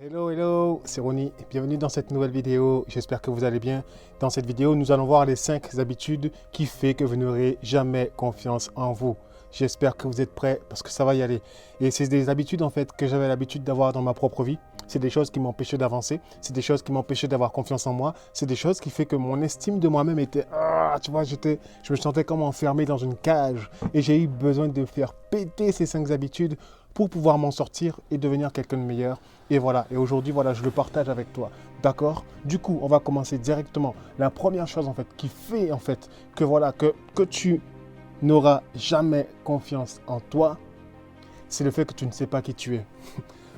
Hello, hello, c'est Ronnie. Bienvenue dans cette nouvelle vidéo. J'espère que vous allez bien. Dans cette vidéo, nous allons voir les 5 habitudes qui font que vous n'aurez jamais confiance en vous. J'espère que vous êtes prêts parce que ça va y aller. Et c'est des habitudes en fait que j'avais l'habitude d'avoir dans ma propre vie. C'est des choses qui m'empêchaient d'avancer. C'est des choses qui m'empêchaient d'avoir confiance en moi. C'est des choses qui font que mon estime de moi-même était... tu vois, je me sentais comme enfermé dans une cage. Et j'ai eu besoin de faire péter ces 5 habitudes pour pouvoir m'en sortir et devenir quelqu'un de meilleur. Et voilà, et aujourd'hui, voilà, je le partage avec toi. D'accord? Du coup, on va commencer directement. La première chose, en fait, qui fait, en fait, que voilà, que tu n'auras jamais confiance en toi, c'est le fait que tu ne sais pas qui tu es.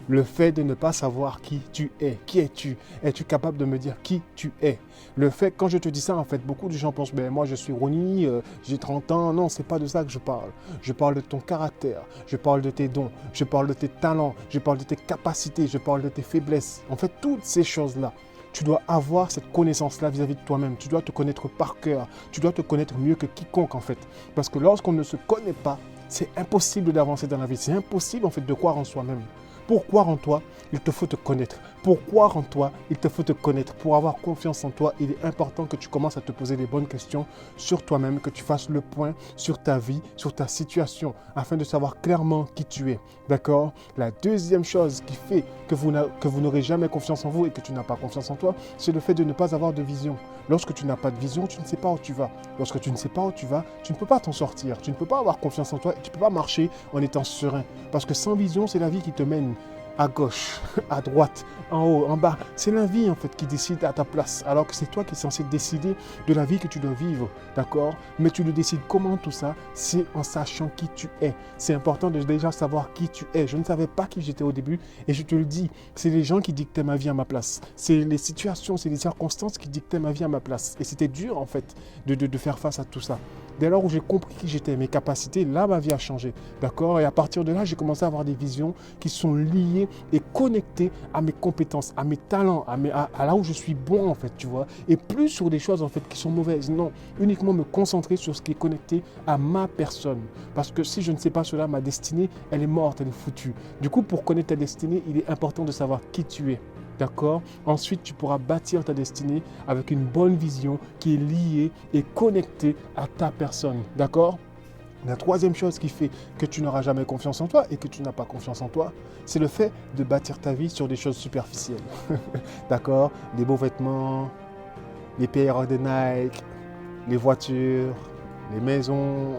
Le fait de ne pas savoir qui tu es. Qui es-tu? Es-tu capable de me dire qui tu es? Le fait, quand je te dis ça, en fait, beaucoup de gens pensent, ben moi je suis Ronnie, j'ai 30 ans. Non, c'est pas de ça que je parle. Je parle de ton caractère, je parle de tes dons, je parle de tes talents, je parle de tes capacités, je parle de tes faiblesses. En fait, toutes ces choses-là, tu dois avoir cette connaissance-là vis-à-vis de toi-même. Tu dois te connaître par cœur. Tu dois te connaître mieux que quiconque, en fait. Parce que lorsqu'on ne se connaît pas, c'est impossible d'avancer dans la vie. C'est impossible, en fait, de croire en soi-même. Pour croire en toi, il te faut te connaître. Pour croire en toi, il te faut te connaître. Pour avoir confiance en toi, il est important que tu commences à te poser les bonnes questions sur toi-même, que tu fasses le point sur ta vie, sur ta situation, afin de savoir clairement qui tu es. D'accord? La deuxième chose qui fait que vous n'aurez jamais confiance en vous et que tu n'as pas confiance en toi, c'est le fait de ne pas avoir de vision. Lorsque tu n'as pas de vision, tu ne sais pas où tu vas. Lorsque tu ne sais pas où tu vas, tu ne peux pas t'en sortir. Tu ne peux pas avoir confiance en toi et tu ne peux pas marcher en étant serein. Parce que sans vision, c'est la vie qui te mène à gauche, à droite, en haut, en bas. C'est la vie en fait qui décide à ta place. Alors que c'est toi qui es censé décider de la vie que tu dois vivre. D'accord? Mais tu le décides comment tout ça? C'est en sachant qui tu es. C'est important de déjà savoir qui tu es. Je ne savais pas qui j'étais au début. Et je te le dis, c'est les gens qui dictaient ma vie à ma place. C'est les situations, c'est les circonstances qui dictaient ma vie à ma place. Et c'était dur en fait de faire face à tout ça. Dès lors où j'ai compris qui j'étais, mes capacités, là ma vie a changé. D'accord? Et à partir de là, j'ai commencé à avoir des visions qui sont liées et connectées à mes compétences, à mes talents, à là où je suis bon en fait, tu vois. Et plus sur des choses en fait qui sont mauvaises. Non, uniquement me concentrer sur ce qui est connecté à ma personne. Parce que si je ne sais pas cela, ma destinée, elle est morte, elle est foutue. Du coup, pour connaître ta destinée, il est important de savoir qui tu es. D'accord? Ensuite, tu pourras bâtir ta destinée avec une bonne vision qui est liée et connectée à ta personne. D'accord? La troisième chose qui fait que tu n'auras jamais confiance en toi et que tu n'as pas confiance en toi, c'est le fait de bâtir ta vie sur des choses superficielles. D'accord? Des beaux vêtements, les paires de Nike, les voitures, les maisons,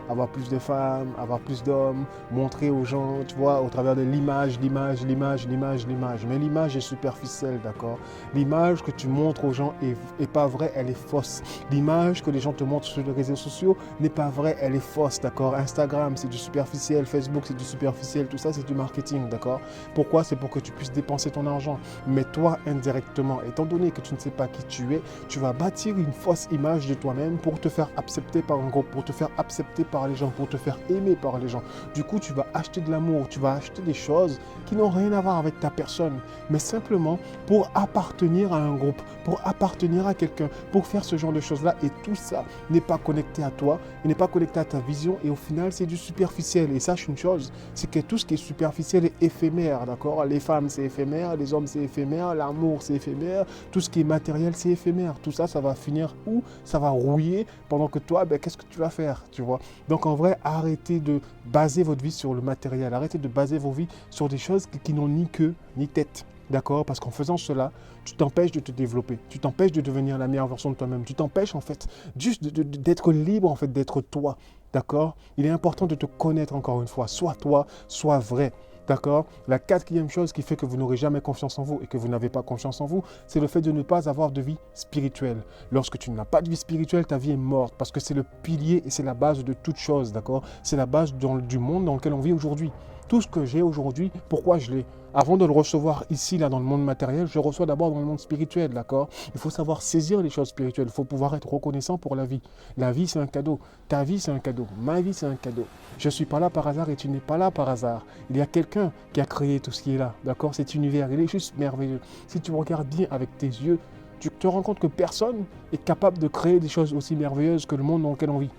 avoir plus de femmes, avoir plus d'hommes, montrer aux gens, tu vois, au travers de l'image. Mais l'image est superficielle, d'accord? L'image que tu montres aux gens est pas vraie, elle est fausse. L'image que les gens te montrent sur les réseaux sociaux n'est pas vraie, elle est fausse, d'accord? Instagram, c'est du superficiel, Facebook, c'est du superficiel, tout ça, c'est du marketing, d'accord? Pourquoi? C'est pour que tu puisses dépenser ton argent. Mais toi, indirectement, étant donné que tu ne sais pas qui tu es, tu vas bâtir une fausse image de toi-même pour te faire accepter par un groupe, pour te faire accepter par les gens, pour te faire aimer par les gens. Du coup, tu vas acheter de l'amour, tu vas acheter des choses qui n'ont rien à voir avec ta personne, mais simplement pour appartenir à un groupe, pour appartenir à quelqu'un, pour faire ce genre de choses-là. Et tout ça n'est pas connecté à toi, il n'est pas connecté à ta vision. Et au final, c'est du superficiel. Et sache une chose, c'est que tout ce qui est superficiel est éphémère, d'accord? Les femmes, c'est éphémère, les hommes, c'est éphémère, l'amour, c'est éphémère, tout ce qui est matériel, c'est éphémère. Tout ça, ça va finir où? Ça va rouiller pendant que toi, ben, qu'est-ce que tu vas faire, tu vois? Donc en vrai, arrêtez de baser votre vie sur le matériel. Arrêtez de baser vos vies sur des choses qui n'ont ni queue ni tête. D'accord? Parce qu'en faisant cela, tu t'empêches de te développer. Tu t'empêches de devenir la meilleure version de toi-même. Tu t'empêches en fait juste d'être libre, en fait, d'être toi. D'accord? Il est important de te connaître encore une fois. Sois toi, sois vrai. D'accord? La quatrième chose qui fait que vous n'aurez jamais confiance en vous et que vous n'avez pas confiance en vous, c'est le fait de ne pas avoir de vie spirituelle. Lorsque tu n'as pas de vie spirituelle, ta vie est morte parce que c'est le pilier et c'est la base de toute chose. D'accord? C'est la base du monde dans lequel on vit aujourd'hui. Tout ce que j'ai aujourd'hui, pourquoi je l'ai? Avant de le recevoir ici, là, dans le monde matériel, je le reçois d'abord dans le monde spirituel, d'accord? Il faut savoir saisir les choses spirituelles. Il faut pouvoir être reconnaissant pour la vie. La vie, c'est un cadeau. Ta vie, c'est un cadeau. Ma vie, c'est un cadeau. Je ne suis pas là par hasard et tu n'es pas là par hasard. Il y a quelqu'un qui a créé tout ce qui est là, d'accord? Cet univers, il est juste merveilleux. Si tu regardes bien avec tes yeux, tu te rends compte que personne est capable de créer des choses aussi merveilleuses que le monde dans lequel on vit,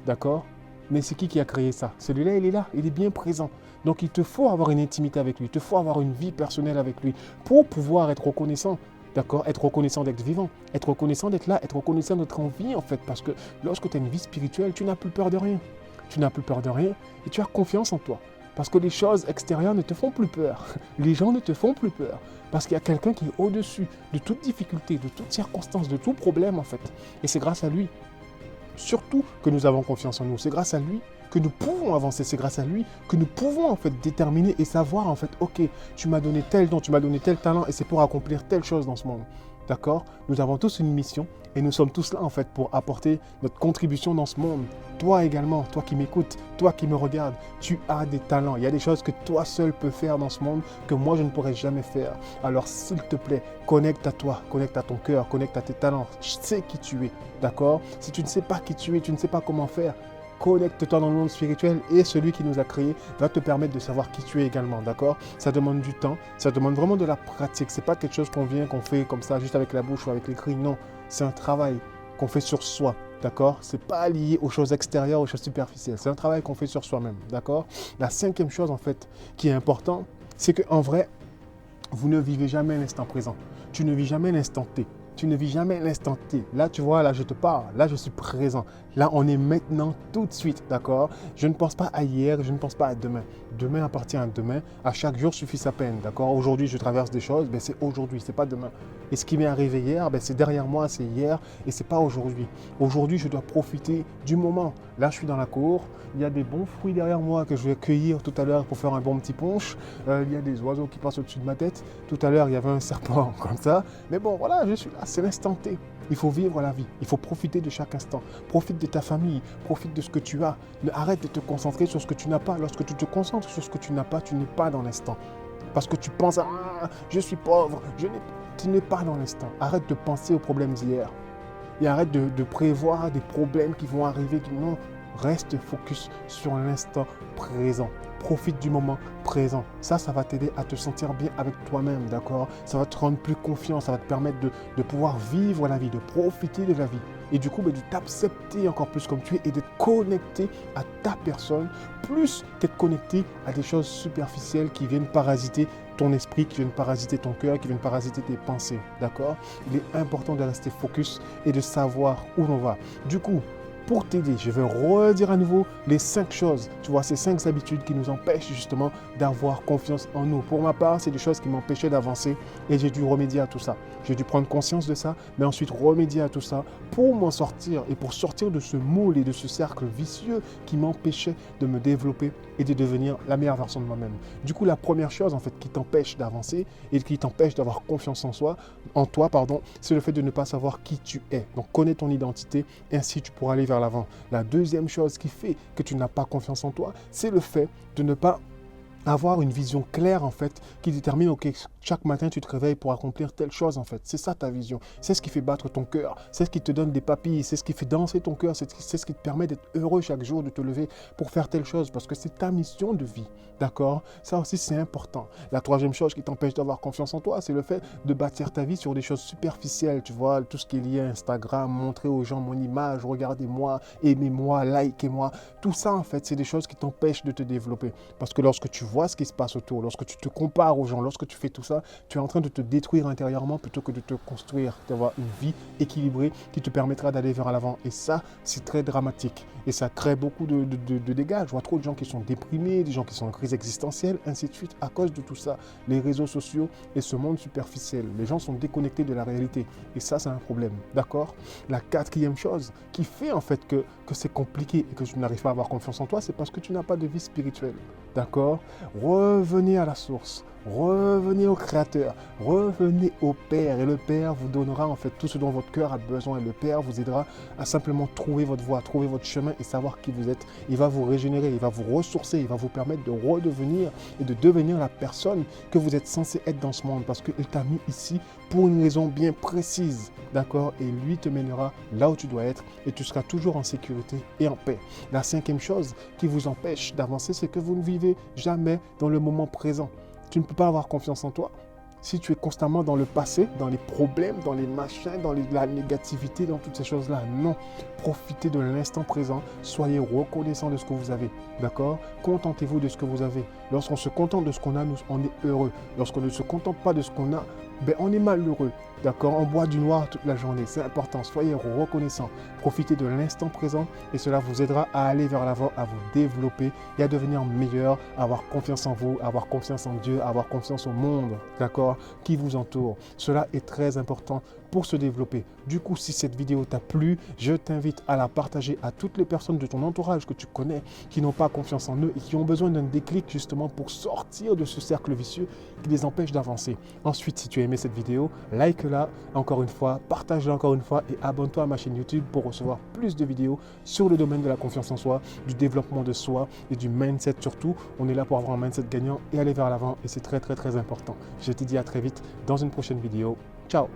d'accord? Mais c'est qui a créé ça? Celui-là, il est là, il est bien présent. Donc il te faut avoir une intimité avec lui, il te faut avoir une vie personnelle avec lui pour pouvoir être reconnaissant. D'accord? Être reconnaissant d'être vivant, être reconnaissant d'être là, être reconnaissant d'être en vie en fait. Parce que lorsque tu as une vie spirituelle, tu n'as plus peur de rien. Tu n'as plus peur de rien et tu as confiance en toi. Parce que les choses extérieures ne te font plus peur. Les gens ne te font plus peur. Parce qu'il y a quelqu'un qui est au-dessus de toute difficulté, de toute circonstance, de tout problème en fait. Et c'est grâce à lui, surtout, que nous avons confiance en nous. C'est grâce à lui que nous pouvons avancer. C'est grâce à lui que nous pouvons en fait déterminer et savoir en fait, ok, tu m'as donné tel don, tu m'as donné tel talent et c'est pour accomplir telle chose dans ce monde. D'accord? Nous avons tous une mission et nous sommes tous là en fait pour apporter notre contribution dans ce monde. Toi également, toi qui m'écoutes, toi qui me regardes, tu as des talents. Il y a des choses que toi seul peux faire dans ce monde que moi je ne pourrais jamais faire. Alors s'il te plaît, connecte à toi, connecte à ton cœur, connecte à tes talents. Sais qui tu es, d'accord? Si tu ne sais pas qui tu es, tu ne sais pas comment faire, connecte-toi dans le monde spirituel et celui qui nous a créés va te permettre de savoir qui tu es également, d'accord? Ça demande du temps, ça demande vraiment de la pratique. C'est pas quelque chose qu'on fait comme ça, juste avec la bouche ou avec les cris. Non, c'est un travail qu'on fait sur soi, d'accord? C'est pas lié aux choses extérieures, aux choses superficielles. C'est un travail qu'on fait sur soi-même, d'accord? La cinquième chose, en fait, qui est importante, c'est qu'en vrai, vous ne vivez jamais l'instant présent. Tu ne vis jamais l'instant T. Tu ne vis jamais l'instant T. Là, tu vois, là, je te parle. Là, je suis présent. Là, on est maintenant, tout de suite, d'accord? Je ne pense pas à hier, je ne pense pas à demain. Demain appartient à demain. À chaque jour suffit sa peine, d'accord? Aujourd'hui, je traverse des choses, ben, c'est aujourd'hui, c'est pas demain. Et ce qui m'est arrivé hier, ben, c'est derrière moi, c'est hier, et c'est pas aujourd'hui. Aujourd'hui, je dois profiter du moment. Là, je suis dans la cour. Il y a des bons fruits derrière moi que je vais cueillir tout à l'heure pour faire un bon petit punch. Il y a des oiseaux qui passent au-dessus de ma tête. Tout à l'heure, il y avait un serpent comme ça. Mais bon, voilà, je suis là, c'est l'instant T. Il faut vivre la vie, il faut profiter de chaque instant. Profite de ta famille, profite de ce que tu as. Arrête de te concentrer sur ce que tu n'as pas. Lorsque tu te concentres sur ce que tu n'as pas, tu n'es pas dans l'instant. Parce que tu penses, ah, je suis pauvre, tu n'es pas dans l'instant. Arrête de penser aux problèmes d'hier. Et arrête de prévoir des problèmes qui vont arriver. Non, reste focus sur l'instant présent. Profite du moment présent. Ça va t'aider à te sentir bien avec toi-même, d'accord? Ça va te rendre plus confiant, ça va te permettre de pouvoir vivre la vie, de profiter de la vie. Et du coup, de t'accepter encore plus comme tu es et d'être connecté à ta personne, plus qu'être connecté à des choses superficielles qui viennent parasiter ton esprit, qui viennent parasiter ton cœur, qui viennent parasiter tes pensées, d'accord? Il est important de rester focus et de savoir où l'on va. Du coup, pour t'aider, je vais redire à nouveau les 5 choses, tu vois, ces 5 habitudes qui nous empêchent justement d'avoir confiance en nous. Pour ma part, c'est des choses qui m'empêchaient d'avancer et j'ai dû remédier à tout ça. J'ai dû prendre conscience de ça, mais ensuite remédier à tout ça pour m'en sortir et pour sortir de ce moule et de ce cercle vicieux qui m'empêchait de me développer et de devenir la meilleure version de moi-même. Du coup, la première chose en fait qui t'empêche d'avancer et qui t'empêche d'avoir confiance en toi, c'est le fait de ne pas savoir qui tu es. Donc, connais ton identité et ainsi tu pourras aller vers l'avant. La deuxième chose qui fait que tu n'as pas confiance en toi, c'est le fait de ne pas avoir une vision claire en fait qui détermine ok, chaque matin tu te réveilles pour accomplir telle chose en fait. C'est ça ta vision. C'est ce qui fait battre ton cœur. C'est ce qui te donne des papilles. C'est ce qui fait danser ton cœur. C'est ce qui te permet d'être heureux chaque jour, de te lever pour faire telle chose parce que c'est ta mission de vie. D'accord? Ça aussi c'est important. La troisième chose qui t'empêche d'avoir confiance en toi, c'est le fait de bâtir ta vie sur des choses superficielles. Tu vois, tout ce qui est lié à Instagram, montrer aux gens mon image, regardez-moi, aimez-moi, likez-moi. Tout ça en fait, c'est des choses qui t'empêchent de te développer. Parce que lorsque tu vois ce qui se passe autour, lorsque tu te compares aux gens, lorsque tu fais tout ça, tu es en train de te détruire intérieurement plutôt que de te construire, d'avoir une vie équilibrée qui te permettra d'aller vers l'avant. Et ça, c'est très dramatique. Et ça crée beaucoup de dégâts. Je vois trop de gens qui sont déprimés, des gens qui sont en crise existentielle, ainsi de suite, à cause de tout ça. Les réseaux sociaux et ce monde superficiel. Les gens sont déconnectés de la réalité. Et ça, c'est un problème. D'accord? La quatrième chose qui fait en fait que c'est compliqué et que tu n'arrives pas à avoir confiance en toi, c'est parce que tu n'as pas de vie spirituelle. D'accord? Revenez à la source, revenez au Créateur, revenez au Père et le Père vous donnera en fait tout ce dont votre cœur a besoin et le Père vous aidera à simplement trouver votre voie, trouver votre chemin et savoir qui vous êtes. Il va vous régénérer, il va vous ressourcer, il va vous permettre de redevenir et de devenir la personne que vous êtes censé être dans ce monde parce qu'il t'a mis ici pour une raison bien précise, d'accord? Et lui te mènera là où tu dois être et tu seras toujours en sécurité et en paix. La cinquième chose qui vous empêche d'avancer, c'est que vous ne vivez jamais dans le moment présent. Tu ne peux pas avoir confiance en toi Si tu es constamment dans le passé, dans les problèmes, dans les machins, dans la négativité, dans toutes ces choses-là, non. Profitez de l'instant présent. Soyez reconnaissant de ce que vous avez. D'accord? Contentez-vous de ce que vous avez. Lorsqu'on se contente de ce qu'on a, on est heureux. Lorsqu'on ne se contente pas de ce qu'on a, on est malheureux. D'accord? On boit du noir toute la journée. C'est important. Soyez reconnaissant. Profitez de l'instant présent et cela vous aidera à aller vers l'avant, à vous développer et à devenir meilleur, à avoir confiance en vous, à avoir confiance en Dieu, à avoir confiance au monde, d'accord, qui vous entoure. Cela est très important pour se développer. Du coup, si cette vidéo t'a plu, je t'invite à la partager à toutes les personnes de ton entourage que tu connais, qui n'ont pas confiance en eux et qui ont besoin d'un déclic justement pour sortir de ce cercle vicieux qui les empêche d'avancer. Ensuite, si tu as aimé cette vidéo, like-la encore une fois, partage-la encore une fois et abonne-toi à ma chaîne YouTube pour recevoir plus de vidéos sur le domaine de la confiance en soi, du développement de soi et du mindset surtout. On est là pour avoir un mindset gagnant et aller vers l'avant et c'est très très très important. Je te dis à très vite dans une prochaine vidéo. Ciao!